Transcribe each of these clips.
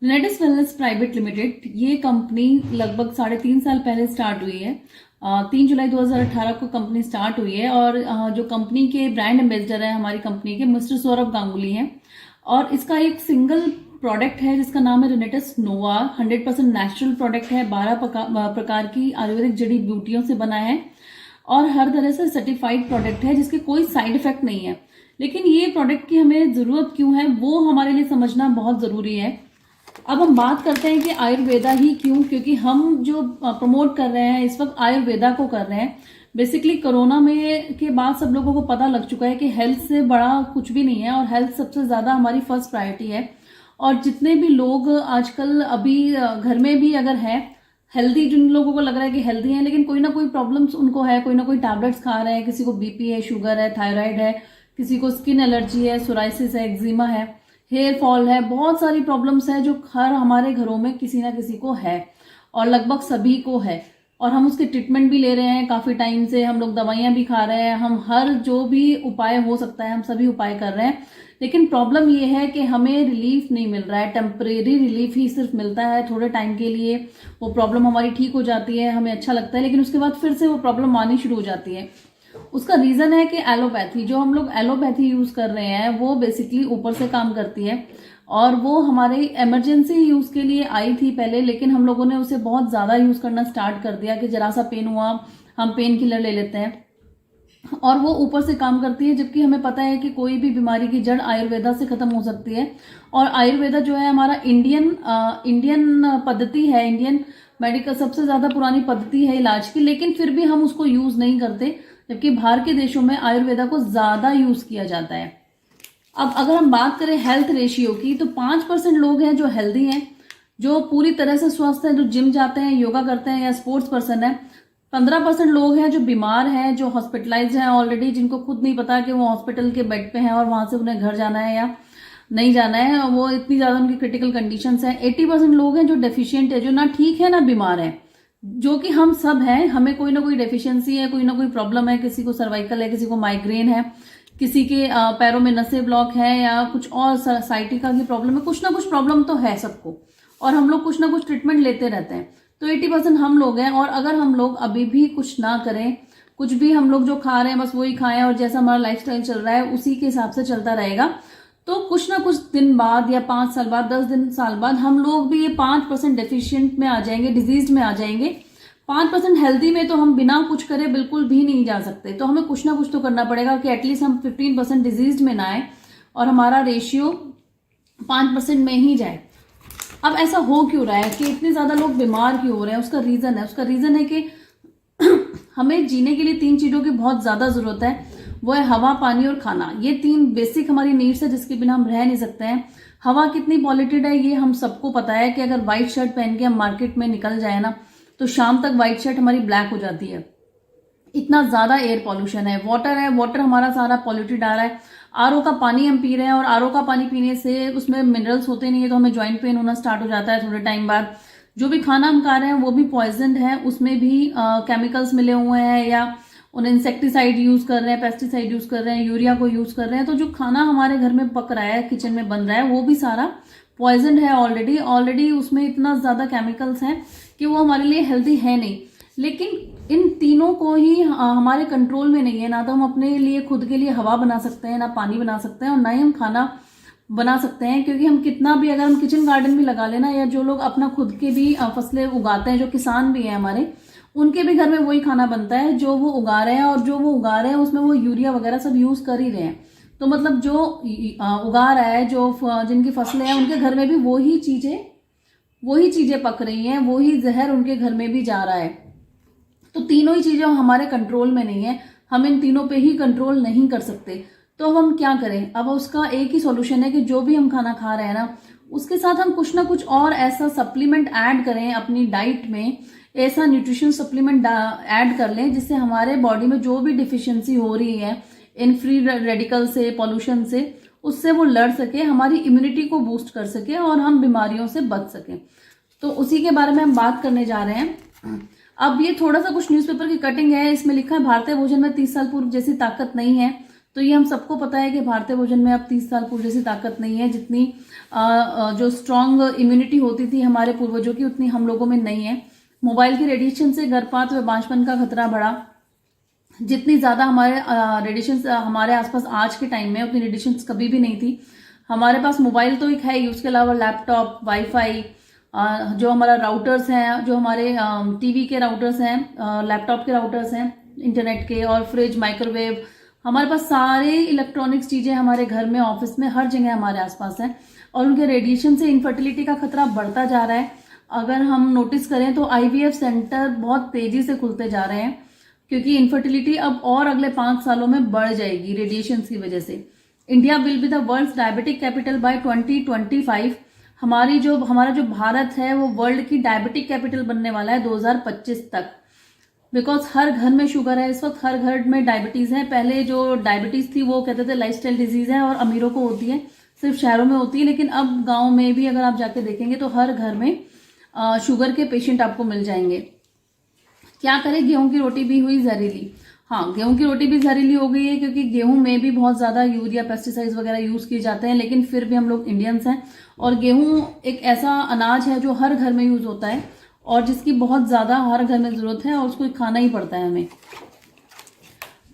रेनेटिस wellness private limited, ये company लगभग 3.5 साल पहले स्टार्ट हुई है। 3 जुलाई 2018 को कंपनी स्टार्ट हुई है और जो कंपनी के ब्रांड एम्बेसडर है हमारी कंपनी के मिस्टर सौरभ गांगुली हैं। और इसका एक सिंगल प्रोडक्ट है जिसका नाम है रेनेटिस नोवा। 100% नेचुरल प्रोडक्ट है। 12 प्रकार की आयुर्वेदिक जड़ी बूटियों से बना है और हर तरह से सर्टिफाइड प्रोडक्ट है जिसके कोई साइड इफेक्ट नहीं है। लेकिन ये प्रोडक्ट की हमें जरूरत क्यों है वो हमारे लिए समझना बहुत जरूरी है। अब हम बात करते हैं कि आयुर्वेदा ही क्यों, क्योंकि हम जो प्रमोट कर रहे हैं इस वक्त आयुर्वेदा को कर रहे हैं। बेसिकली कोरोना में के बाद सब लोगों को पता लग चुका है कि हेल्थ से बड़ा कुछ भी नहीं है और हेल्थ सबसे ज्यादा हमारी फर्स्ट प्रायोरिटी है। और जितने भी लोग आजकल अभी घर में भी अगर है हेल्दी, जिन लोगों को लग रहा है कि हेल्दी हैं लेकिन कोई ना कोई प्रॉब्लम्स उनको है, कोई ना कोई टैबलेट्स खा रहे हैं, किसी को बीपी है, शुगर है, थायराइड है, किसी को स्किन एलर्जी है, सोराइसिस है, एक्जिमा है, हेयर फॉल है, बहुत सारी प्रॉब्लम्स है जो हर हमारे घरों में किसी ना किसी को है और लगभग सभी को है। और हम उसके ट्रीटमेंट भी ले रहे हैं काफी टाइम से, हम लोग दवाइयां भी खा रहे हैं, हम हर जो भी उपाय हो सकता है हम सभी उपाय कर रहे हैं। लेकिन प्रॉब्लम ये है कि हमें रिलीफ नहीं मिल रहा है। टेम्परेरी रिलीफ ही सिर्फ मिलता है, थोड़े टाइम के लिए वो प्रॉब्लम हमारी ठीक हो जाती है, हमें अच्छा लगता है, लेकिन उसके बाद फिर से वो प्रॉब्लम आनी शुरू हो जाती है। उसका रीजन है कि एलोपैथी, जो हम लोग एलोपैथी यूज कर रहे हैं वो बेसिकली ऊपर से काम करती है और वो हमारे इमरजेंसी यूज के लिए आई थी पहले, लेकिन हम लोगों ने उसे बहुत ज्यादा यूज करना स्टार्ट कर दिया कि जरा सा पेन हुआ हम पेन किलर ले लेते हैं और वो ऊपर से काम करती है। जबकि हमें पता है कि कोई भी बीमारी की जड़ आयुर्वेदा से खत्म हो सकती है और आयुर्वेदा जो है हमारा इंडियन पद्धति है, इंडियन मेडिकल सबसे ज्यादा पुरानी पद्धति है इलाज की, लेकिन फिर भी हम उसको यूज नहीं करते, जबकि बाहर के देशों में आयुर्वेदा को ज्यादा यूज किया जाता है। अब अगर हम बात करें हेल्थ रेशियो की तो 5% लोग हैं जो हेल्दी हैं, जो पूरी तरह से स्वस्थ हैं, जो जिम जाते हैं, योगा करते हैं या स्पोर्ट्स पर्सन है। 15% लोग हैं जो बीमार हैं, जो हॉस्पिटलाइज हैं ऑलरेडी, जिनको खुद नहीं पता कि वो हॉस्पिटल के बेड पे हैं और वहां से उन्हें घर जाना है या नहीं जाना है, वो इतनी ज्यादा उनकी क्रिटिकल कंडीशंस हैं। 80% लोग हैं जो डेफिशिएंट है, जो ना ठीक है ना बीमार है, जो कि हम सब हैं। हमें कोई ना कोई डेफिशिएंसी है, कोई ना कोई प्रॉब्लम है, किसी को सर्वाइकल है, किसी को माइग्रेन है, किसी के पैरों में नसें ब्लॉक है या कुछ और साइटिका की प्रॉब्लम है। कुछ ना कुछ प्रॉब्लम तो है सबको और हम लोग कुछ ना कुछ ट्रीटमेंट लेते रहते हैं। तो 80% हम लोग हैं और अगर हम लोग अभी भी कुछ ना करें, कुछ भी हम लोग जो खा रहे हैं बस वही खाएं और जैसा हमारा लाइफस्टाइल चल रहा है उसी के हिसाब से चलता रहेगा, तो कुछ ना कुछ दिन बाद या 5 साल बाद, 10 साल बाद हम लोग भी ये 5% डेफिशिएंट में आ जाएंगे, डिजीज में आ जाएंगे। 5% हेल्दी में तो हम बिना कुछ करे बिल्कुल भी नहीं जा सकते। तो हमें कुछ ना कुछ तो करना पड़ेगा कि एटलीस्ट हम 15% डिजीज में ना आए और हमारा रेशियो 5% में ही जाए। अब ऐसा हो क्यों रहा है कि इतने ज्यादा लोग बीमार क्यों हो रहे हैं? उसका रीजन है कि हमें जीने के लिए 3 चीजों की बहुत ज्यादा जरूरत है। वो है हवा, पानी और खाना। ये 3 बेसिक हमारी नीड्स है जिसके बिना हम रह नहीं सकते हैं। हवा कितनी पॉल्यूटेड है ये हम सबको पता है कि अगर व्हाइट शर्ट पहन के हम मार्केट में निकल जाए ना तो शाम तक व्हाइट शर्ट हमारी ब्लैक हो जाती है, इतना ज्यादा एयर पॉल्यूशन है। वाटर हमारा सारा पॉल्यूटेड आ रहा है। आरओ का पानी हम पी रहे हैं और आरओ का पानी पीने से उसमें मिनरल्स होते नहीं है तो हमें ज्वाइंट पेन होना स्टार्ट हो जाता है थोड़े टाइम बाद। जो भी खाना हम खा रहे हैं वो भी पॉइजन है, उसमें भी केमिकल्स मिले हुए हैं या उन इंसेक्टिसाइड यूज कर रहे हैं, पेस्टिसाइड यूज कर रहे हैं, यूरिया को यूज कर रहे हैं। तो जो खाना हमारे घर में पक रहा है, किचन में बन रहा है, वो भी सारा पॉइजन है ऑलरेडी उसमें इतना ज्यादा केमिकल्स हैं कि वो हमारे लिए हेल्दी है नहीं। लेकिन इन तीनों को ही हमारे कंट्रोल में नहीं है। ना तो हम अपने लिए खुद के लिए हवा बना सकते हैं, ना पानी बना सकते हैं और ना ही हम खाना बना सकते हैं, क्योंकि हम कितना भी अगर हम किचन गार्डन भी लगा लेना या जो लोग अपना खुद के भी फसलें उगाते हैं, जो किसान भी हैं हमारे, उनके भी घर में वही खाना बनता है जो वो उगा रहे हैं और जो वो उगा रहे हैं उसमें वो यूरिया वगैरह सब यूज कर ही रहे हैं। तो मतलब जो उगा रहा है, जो जिनकी फसलें हैं उनके घर में भी वही चीजें पक रही हैं, वही जहर उनके घर में भी जा रहा है। तो तीनों ही चीजें हमारे कंट्रोल में नहीं है, हम इन तीनों पे ही कंट्रोल नहीं कर सकते। तो अब हम क्या करें? अब उसका एक ही सॉल्यूशन है कि जो भी हम खाना खा रहे हैं ना उसके साथ हम कुछ ना कुछ और ऐसा सप्लीमेंट ऐड करें अपनी डाइट में, ऐसा न्यूट्रिशन सप्लीमेंट ऐड कर लें जिससे हमारे बॉडी में जो भी डिफिशियंसी हो रही है इन फ्री रेडिकल से, पॉल्यूशन से, उससे वो लड़ सके, हमारी इम्यूनिटी को बूस्ट कर सके और हम बीमारियों से बच सकें। तो उसी के बारे में हम बात करने जा रहे हैं। अब ये थोड़ा सा कुछ न्यूज़पेपर की कटिंग है, इसमें लिखा है भारतीय भोजन में 30 साल पूर्व जैसी ताकत नहीं है। तो ये हम सबको पता है कि भारतीय भोजन में अब 30 साल पूर्व जैसी ताकत नहीं है, जितनी जो स्ट्रांग इम्यूनिटी होती थी हमारे पूर्वजों की उतनी हम लोगों में नहीं है। मोबाइल के रेडिएशन से गर्भपात व बांझपन का खतरा बढ़ा। जितनी ज्यादा हमारे रेडिएशन हमारे आसपास आज के टाइम में उतनी रेडिएशन कभी भी नहीं थी। हमारे पास मोबाइल तो एक है ही, उसके अलावा लैपटॉप, वाईफाई, जो हमारा राउटर्स हैं, जो हमारे टीवी के राउटर्स हैं, लैपटॉप के राउटर्स हैं, इंटरनेट के, और फ्रिज, माइक्रोवेव, हमारे पास सारे इलेक्ट्रॉनिक्स चीजें हमारे घर में, ऑफिस में, हर जगह हमारे आसपास हैं। और उनके रेडिएशन से इनफर्टिलिटी का खतरा बढ़ता जा रहा है। अगर हम नोटिस करें तो आईवीएफ सेंटर बहुत तेजी से खुलते जा रहे हैं, क्योंकि इनफर्टिलिटी अब और अगले 5 सालों में बढ़ जाएगी रेडिएशन की वजह से। India will be the world diabetic capital by 2025। हमारा जो भारत है वो वर्ल्ड की डायबिटिक कैपिटल बनने वाला है 2025 तक। बिकॉज हर घर में शुगर है इस वक्त, हर घर में डायबिटीज है। पहले जो डायबिटीज थी वो कहते थे लाइफस्टाइल डिजीज है और अमीरों को होती है, सिर्फ शहरों में होती है, लेकिन अब गांव में भी अगर आप जाके देखेंगे तो हर घर में शुगर के पेशेंट आपको मिल जाएंगे। क्या करें, गेहूं की रोटी भी हुई जहरीली। हाँ, गेहूं की रोटी भी जहरीली हो गई है, क्योंकि गेहूं में भी बहुत ज्यादा यूरिया, पेस्टिसाइड्स वगैरह यूज किए जाते हैं, लेकिन फिर भी हम लोग इंडियंस हैं और गेहूं एक ऐसा अनाज है जो हर घर में यूज होता है और जिसकी बहुत ज्यादा हर घर में जरूरत है और उसको खाना ही पड़ता है हमें।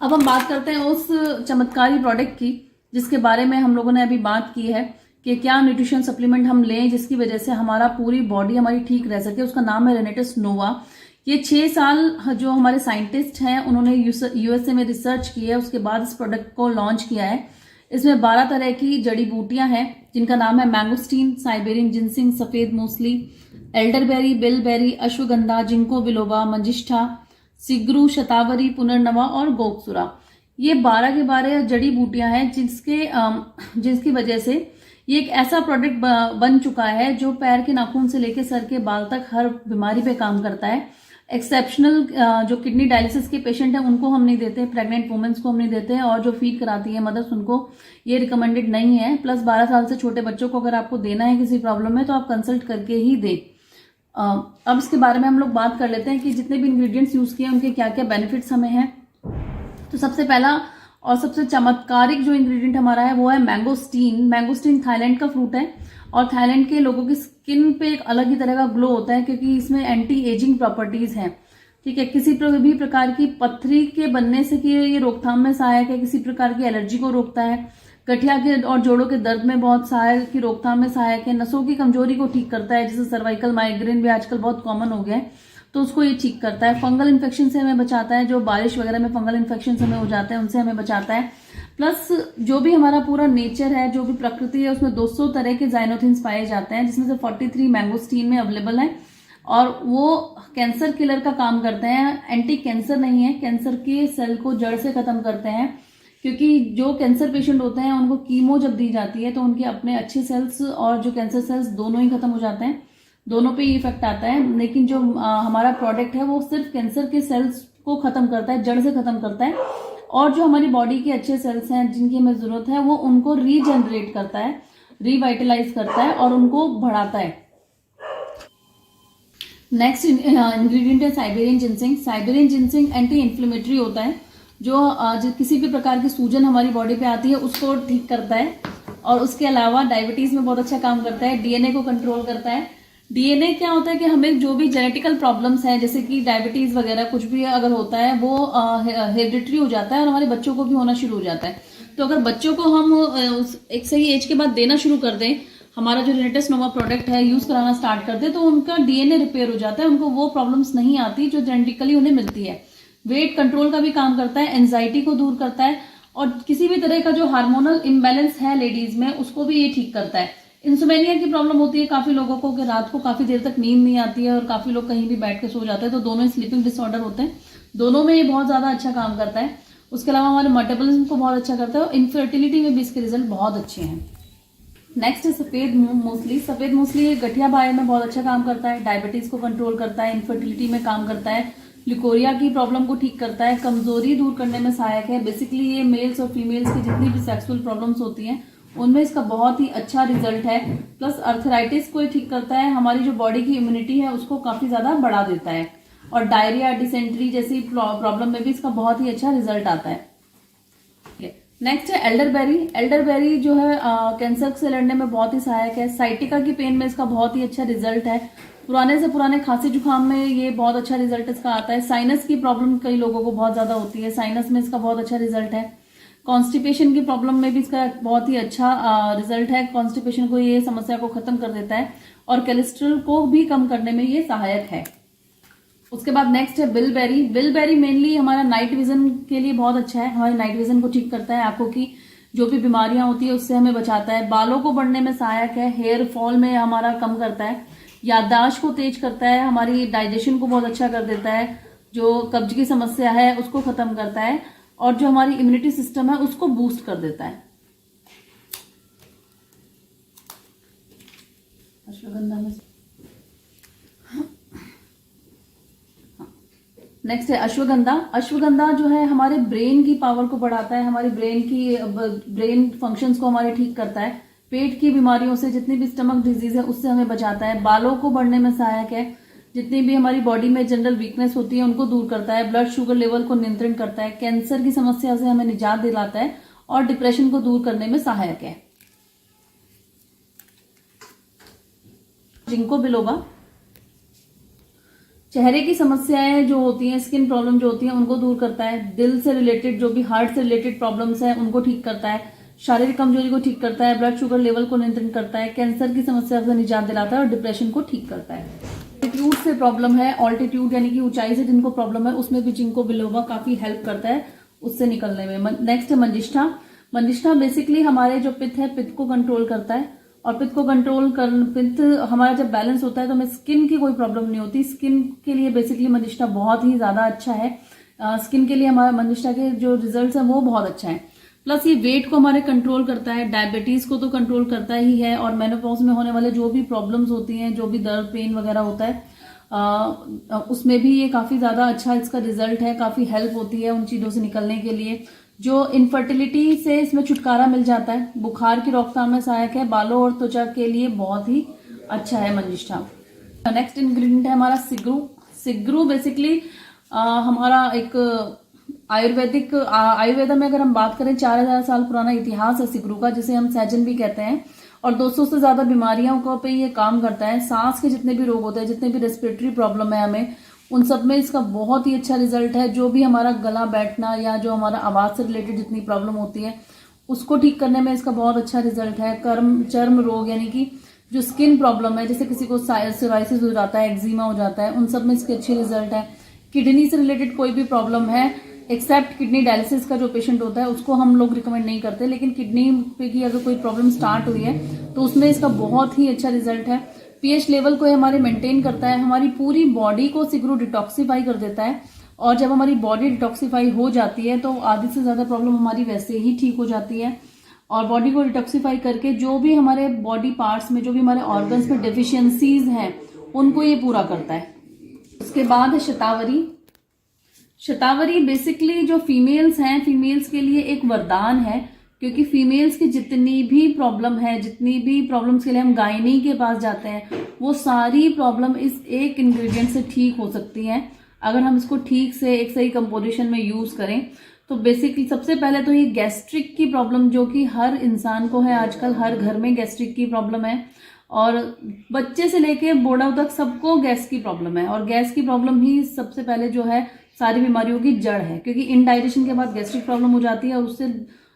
अब हम बात करते हैं उस चमत्कारी प्रोडक्ट की जिसके बारे में हम लोगों ने अभी बात की है कि क्या न्यूट्रिशन सप्लीमेंट हम लें जिसकी वजह से हमारा पूरी बॉडी हमारी ठीक रह सके। उसका नाम है रेनेटिस नोवा। ये 6 साल जो हमारे साइंटिस्ट हैं उन्होंने यूएसए में रिसर्च की है, उसके बाद इस प्रोडक्ट को लॉन्च किया है। इसमें 12 तरह की जड़ी बूटियां हैं जिनका नाम है मैंगोस्टीन, साइबेरियन जिनसिंग, सफेद मूसली, elderberry, bilberry, ashwagandha, ginkgo biloba, मंजिष्ठा, सिग्रू, शतावरी, पुनर्नवा और गोकसुरा। ये 12 के 12 जड़ी बूटियां हैं जिसकी वजह से ये एक ऐसा प्रोडक्ट बन चुका है जो पैर के नाखून से लेकर सर के बाल तक हर बीमारी पे काम करता है। एक्सेप्शनल जो किडनी डायलिसिस के पेशेंट हैं उनको हम नहीं देते, प्रेग्नेंट वुमेन्स को हम नहीं देते हैं, और जो फीड कराती है मदर्स उनको ये रिकमेंडेड नहीं है। प्लस 12 साल से छोटे बच्चों को अगर आपको देना है किसी प्रॉब्लम में तो आप कंसल्ट करके ही दें। अब इसके बारे में हम लोग बात कर लेते हैं कि जितने भी इंग्रेडिएंट्स यूज किए उनके क्या क्या बेनिफिट्स हमें हैं। तो सबसे पहला और सबसे चमत्कारिक जो इंग्रेडिएंट हमारा है वो है मैंगोस्टीन। मैंगोस्टीन थाईलैंड का फ्रूट है और थाईलैंड के लोगों की स्किन पे एक अलग ही तरह का ग्लो होता है क्योंकि इसमें एंटी एजिंग प्रॉपर्टीज हैं। ठीक है, किसी भी प्रकार की पथरी के बनने से कि ये रोकथाम में सहायक है, किसी प्रकार की एलर्जी को रोकता है, गठिया के और जोड़ों के दर्द में बहुत सहायक की रोकथाम में सहायक है, नसों की कमजोरी को ठीक करता है, जैसे सर्वाइकल माइग्रेन भी आजकल बहुत कॉमन हो गया है तो उसको ये ठीक करता है। फंगल इन्फेक्शन से हमें बचाता है, जो बारिश वगैरह में फंगल इन्फेक्शन हमें हो जाते हैं उनसे हमें बचाता है। प्लस जो भी हमारा पूरा नेचर है, जो भी प्रकृति है, उसमें 200 तरह के जाइनोथिन्स पाए जाते हैं जिसमें से 43 मैंगोस्टीन में अवेलेबल है और वो कैंसर किलर का काम करते हैं। एंटी कैंसर नहीं है, कैंसर के सेल को जड़ से खत्म करते हैं, क्योंकि जो कैंसर पेशेंट होते हैं उनको कीमो जब दी जाती है तो उनके अपने अच्छे सेल्स और जो कैंसर सेल्स दोनों ही खत्म हो जाते हैं, दोनों पे इफेक्ट आता है। लेकिन जो हमारा प्रोडक्ट है वो सिर्फ कैंसर के सेल्स को खत्म करता है, जड़ से खत्म करता है, और जो हमारी बॉडी के अच्छे सेल्स हैं जिनकी हमें जरूरत है वो उनको रीजनरेट करता है, रिवाइटलाइज करता है और उनको बढ़ाता है। नेक्स्ट इंग्रेडिएंट है Siberian ginseng. Siberian ginseng anti inflammatory होता है, जो किसी भी प्रकार की सूजन हमारी बॉडी पे आती है उसको ठीक करता है, और उसके अलावा डायबिटीज में बहुत अच्छा काम करता है, डीएनए को कंट्रोल करता है। डीएनए क्या होता है कि हमें जो भी जेनेटिकल प्रॉब्लम्स हैं जैसे कि डायबिटीज वगैरह कुछ भी अगर होता है वो हेरिडिटरी हो जाता है और हमारे बच्चों को भी होना शुरू हो जाता है। तो अगर बच्चों को हम एक सही एज के बाद देना शुरू कर दें, हमारा जो रेनेटिस नोवा प्रोडक्ट है यूज कराना स्टार्ट कर दे, तो उनका डीएनए रिपेयर हो जाता है, उनको वो प्रॉब्लम्स नहीं आती जो जेनेटिकली उन्हें मिलती है। वेट कंट्रोल का भी काम करता है, एंजाइटी को दूर करता है, और किसी भी तरह का जो हार्मोनल इम्बैलेंस है लेडीज में उसको भी ये ठीक करता है। इंसोमेनिया की प्रॉब्लम होती है काफी लोगों को कि रात को काफी देर तक नींद नहीं आती है और काफी लोग कहीं भी बैठ के सो जाते हैं, तो दोनों स्लीपिंग डिसऑर्डर होते हैं, दोनों में ये बहुत ज्यादा अच्छा काम करता है। उसके अलावा हमारे मेटाबॉलिज्म को बहुत अच्छा करता है और इनफर्टिलिटी में भी इसके रिजल्ट बहुत अच्छे हैं। नेक्स्ट है सफेद मूसली। सफेद मूसली गठिया बाय में बहुत अच्छा काम करता है, डायबिटीज को कंट्रोल करता है, इनफर्टिलिटी में काम करता है, लिकोरिया की प्रॉब्लम को ठीक करता है, कमजोरी दूर करने में सहायक है। बेसिकली ये मेल्स और फीमेल्स की जितनी भी सेक्सुअल प्रॉब्लम्स होती हैं उनमें इसका बहुत ही अच्छा रिजल्ट है। प्लस अर्थराइटिस को ठीक करता है, हमारी जो बॉडी की इम्यूनिटी है उसको काफी ज्यादा बढ़ा देता है, और डायरिया, डिसेंट्री जैसी प्रॉब्लम में भी इसका बहुत ही अच्छा रिजल्ट आता है। नेक्स्ट है एल्डरबेरी। एल्डरबेरी जो है कैंसर से लड़ने में बहुत ही सहायक है। साइटिका की पेन में इसका बहुत ही अच्छा रिजल्ट है। पुराने से पुराने खांसी जुकाम में ये बहुत अच्छा रिजल्ट इसका आता है। साइनस की प्रॉब्लम कई लोगों को बहुत ज्यादा होती है, साइनस में इसका बहुत अच्छा रिजल्ट है। कॉन्स्टिपेशन की प्रॉब्लम में भी इसका बहुत ही अच्छा रिजल्ट है। कॉन्स्टिपेशन को ये समस्या को खत्म कर देता है और कोलेस्ट्रॉल को भी कम करने में ये सहायक है। उसके बाद नेक्स्ट है बिलबेरी। बिलबेरी मेनली हमारा नाइट विजन के लिए बहुत अच्छा है। हमारे नाइट विजन को ठीक करता है, आंखों की जो भी बीमारियां होती है उससे हमें बचाता है। बालों को बढ़ने में सहायक है। हेयर फॉल में हमारा कम करता है। याददाश्त को तेज करता है। हमारी डाइजेशन को बहुत अच्छा कर देता है। जो कब्ज की समस्या है उसको खत्म करता है और जो हमारी इम्यूनिटी सिस्टम है उसको बूस्ट कर देता है। अश्वगंधा में नेक्स्ट है अश्वगंधा। अश्वगंधा जो है हमारे ब्रेन की पावर को बढ़ाता है, हमारी ब्रेन फंक्शंस को हमारे ठीक करता है। पेट की बीमारियों से, जितनी भी स्टमक डिजीज है उससे हमें बचाता है। बालों को बढ़ने में सहायक है। जितनी भी हमारी बॉडी में जनरल वीकनेस होती है उनको दूर करता है। ब्लड शुगर लेवल को नियंत्रण करता है। कैंसर की समस्या से हमें निजात दिलाता है और डिप्रेशन को दूर करने में सहायक है। जिंको बिलोबा चेहरे की समस्याएं जो होती हैं, स्किन प्रॉब्लम जो होती है उनको दूर करता है। दिल से रिलेटेड जो भी हार्ट से रिलेटेड प्रॉब्लम्स हैं उनको ठीक करता है। शारीरिक कमजोरी को ठीक करता है। ब्लड शुगर लेवल को नियंत्रण करता है। कैंसर की समस्या से निजात दिलाता है और डिप्रेशन को ठीक करता है। ऑल्टीट्यूड से प्रॉब्लम है, ऑल्टीट्यूड यानी कि ऊंचाई से जिनको प्रॉब्लम है उसमें भी जिंको बिलोबा काफी हेल्प करता है उससे निकलने में। नेक्स्ट है मंजिष्ठा। मंजिष्ठा बेसिकली हमारे जो पित्त है, पित्त को कंट्रोल करता है और पित्त को कंट्रोल कर पित्त हमारा जब बैलेंस होता है तो हमें स्किन की कोई प्रॉब्लम नहीं होती। स्किन के लिए बेसिकली मंजिष्ठा बहुत ही ज्यादा अच्छा है। स्किन के लिए हमारा मंजिष्ठा के जो रिजल्ट्स हैं वो बहुत अच्छा है। प्लस ये वेट को हमारे कंट्रोल करता है। डायबिटीज को तो कंट्रोल करता ही है और मेनोपॉज में होने वाले जो भी प्रॉब्लम्स होती हैं, जो भी दर्द पेन वगैरह होता है उसमें भी ये काफी ज्यादा अच्छा इसका रिजल्ट है। काफी हेल्प होती है उन चीजों से निकलने के लिए। जो इनफर्टिलिटी से इसमें छुटकारा मिल जाता है। बुखार की रोकथाम में सहायक है। बालों और त्वचा के लिए बहुत ही अच्छा है मंजिष्ठा। नेक्स्ट इंग्रेडिएंट है हमारा सिगरू। सिगरू बेसिकली हमारा एक आयुर्वेद में अगर हम बात करें 4000 साल पुराना इतिहास है सिगरू का, जिसे हम सैजन भी कहते हैं और 200 से ज्यादा बीमारियों को पे ये काम करता है। सांस के जितने भी रोग होते हैं, जितने भी रेस्पिरेटरी प्रॉब्लम है हमें, उन सब में इसका बहुत ही अच्छा रिजल्ट है। जो भी हमारा गला बैठना या जो हमारा आवाज से रिलेटेड जितनी प्रॉब्लम होती है उसको ठीक करने में इसका बहुत अच्छा रिजल्ट है। चर्म रोग यानी कि जो स्किन प्रॉब्लम है, जैसे किसी को सोराइसिस हो जाता है, एक्जिमा हो जाता है, उन सब में इसके अच्छे रिजल्ट है। किडनी से रिलेटेड कोई भी प्रॉब्लम है, एक्सेप्ट किडनी डायलिसिस का जो पेशेंट होता है उसको हम लोग रिकमेंड नहीं करते, लेकिन किडनी पे की अगर कोई प्रॉब्लम स्टार्ट हुई है तो उसमें इसका बहुत ही अच्छा रिजल्ट है। पीएच लेवल को हमारे मेंटेन करता है। हमारी पूरी बॉडी को सिगरू डिटॉक्सिफाई कर देता है और जब हमारी बॉडी डिटॉक्सिफाई हो जाती है तो आधी से ज्यादा प्रॉब्लम हमारी वैसे ही ठीक हो जाती है। और बॉडी को डिटॉक्सिफाई करके जो भी हमारे बॉडी पार्ट्स में, जो भी हमारे ऑर्गन्स में डेफिशिएंसीज हैं उनको ये पूरा करता है। उसके बाद है शतावरी। शतावरी बेसिकली जो फीमेल्स हैं, फीमेल्स के लिए एक वरदान है, क्योंकि फीमेल्स की जितनी भी प्रॉब्लम है, जितनी भी प्रॉब्लम्स के लिए हम गायनी के पास जाते हैं, वो सारी प्रॉब्लम इस एक इंग्रेडिएंट से ठीक हो सकती हैं अगर हम इसको ठीक से एक सही कंपोजिशन में यूज करें। तो बेसिकली सबसे पहले तो ये गैस्ट्रिक की प्रॉब्लम, जो कि हर इंसान को है आजकल, हर घर में गैस्ट्रिक की प्रॉब्लम है और बच्चे से लेके बूढ़ा तक सबको गैस की प्रॉब्लम है। और गैस की प्रॉब्लम ही सबसे पहले जो है सारी बीमारियों की जड़ है, क्योंकि इनडाइजेशन के बाद गैस्ट्रिक प्रॉब्लम हो जाती है और उससे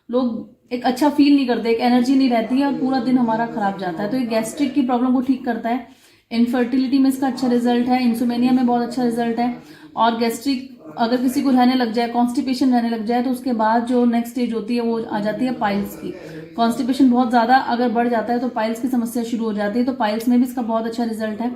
लोग एक अच्छा फील नहीं करते, एक एनर्जी नहीं रहती है और पूरा दिन हमारा खराब जाता है। तो ये गैस्ट्रिक की प्रॉब्लम को ठीक करता है। इनफर्टिलिटी में इसका अच्छा रिजल्ट है। इंसोमेनिया में बहुत अच्छा रिजल्ट है। और गैस्ट्रिक अगर किसी को रहने लग जाए, कॉन्स्टिपेशन रहने लग जाए, तो उसके बाद जो नेक्स्ट स्टेज होती है वो आ जाती है पाइल्स की। कॉन्स्टिपेशन बहुत ज्यादा अगर बढ़ जाता है तो पाइल्स की समस्या शुरू हो जाती है। तो पाइल्स में भी इसका बहुत अच्छा रिजल्ट है।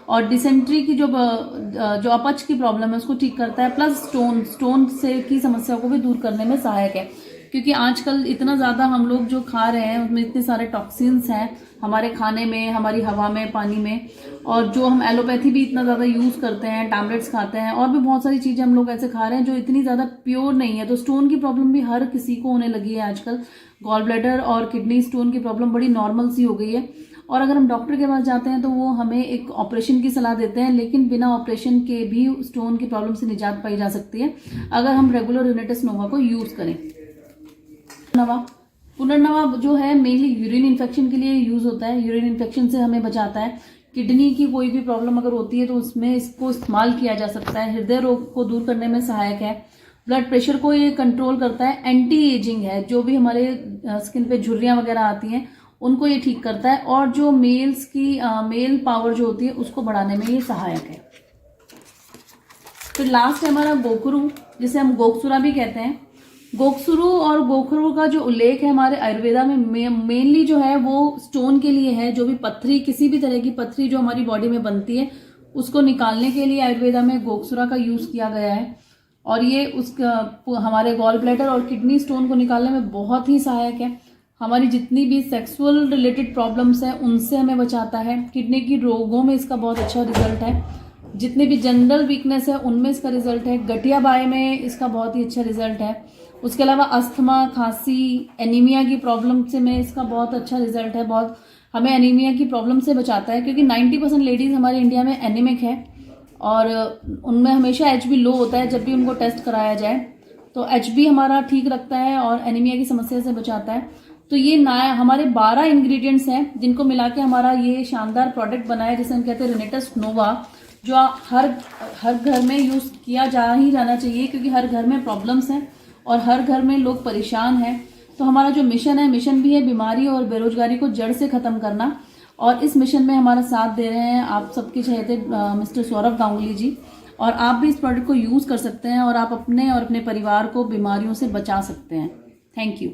और डिसेंट्री की जो अपच की प्रॉब्लम है उसको ठीक करता है। प्लस स्टोन से की समस्या को भी दूर करने में सहायक है, क्योंकि आजकल इतना ज्यादा हम लोग जो खा रहे हैं उसमें इतने सारे टॉक्सिन्स हैं हमारे खाने में, हमारी हवा में, पानी में, और जो हम एलोपैथी भी इतना ज्यादा यूज करते हैं, टैबलेट्स खाते हैं और भी बहुत सारी चीजें हम लोग ऐसे खा रहे हैं जो इतनी ज्यादा प्योर नहीं है। तो स्टोन की प्रॉब्लम भी हर किसी को होने लगी है आजकल। गॉल ब्लैडर और किडनी स्टोन की प्रॉब्लम बड़ी नॉर्मल सी हो गई है और अगर हम डॉक्टर के पास जाते हैं तो वो हमें एक ऑपरेशन की सलाह देते हैं, लेकिन बिना ऑपरेशन के भी स्टोन की प्रॉब्लम से निजात पाई जा सकती है अगर हम रेगुलर यूनिटस नोवा को यूज करें। पुनर्नवा। पुनर्नवा जो है मेनली यूरिन इन्फेक्शन के लिए यूज होता है, यूरिन इन्फेक्शन से हमें बचाता है। किडनी की कोई भी प्रॉब्लम अगर होती है तो उसमें इसको इस्तेमाल किया जा सकता है। हृदय रोग को दूर करने में सहायक है। ब्लड प्रेशर को ये कंट्रोल करता है। एंटी एजिंग है, जो भी हमारे स्किन पे झुर्रियां वगैरह आती हैं उनको ये ठीक करता है। और जो मेल्स की मेल पावर जो होती है उसको बढ़ाने में ये सहायक है। फिर लास्ट है हमारा गोखरू, जिसे हम गोकसुरा भी कहते हैं। गोकसुरु और गोखरू का जो उल्लेख है हमारे आयुर्वेदा में मेनली जो है वो स्टोन के लिए है। जो भी पत्थरी, किसी भी तरह की पत्थरी जो हमारी बॉडी में बनती है उसको निकालने के लिए आयुर्वेदा में गोकसुरा का यूज किया गया है। और ये उसका हमारे गॉल ब्लैडर और किडनी स्टोन को निकालने में बहुत ही सहायक है। हमारी जितनी भी सेक्सुअल रिलेटेड प्रॉब्लम्स हैं उनसे हमें बचाता है। किडनी की रोगों में इसका बहुत अच्छा रिजल्ट है। जितने भी जनरल वीकनेस है उनमें इसका रिजल्ट है। गठिया बाय में इसका बहुत ही अच्छा रिजल्ट है। उसके अलावा अस्थमा, खांसी, एनीमिया की प्रॉब्लम से में इसका बहुत अच्छा रिजल्ट है। बहुत हमें एनीमिया की प्रॉब्लम से बचाता है, क्योंकि 90% लेडीज हमारे इंडिया में एनीमिक है और उनमें हमेशा HB लो होता है जब भी उनको टेस्ट कराया जाए। तो HB हमारा ठीक रखता है और एनीमिया की समस्या से बचाता है। तो ये हमारे 12 इंग्रेडिएंट्स हैं जिनको मिला के हमारा ये शानदार प्रोडक्ट बना है, जिसे हम कहते हैं रेनेटस नोवा, जो हर घर में यूज किया जा ही जाना चाहिए, क्योंकि हर घर में प्रॉब्लम्स हैं और हर घर में लोग परेशान हैं। तो हमारा जो मिशन भी है बीमारी और बेरोजगारी को जड़ से खत्म करना। और इस मिशन में हमारा साथ दे रहे हैं आप सबके चहेते मिस्टर सौरभ गांगुली जी। और आप भी इस प्रोडक्ट को यूज कर सकते हैं और आप अपने और अपने परिवार को बीमारियों से बचा सकते हैं। Thank you.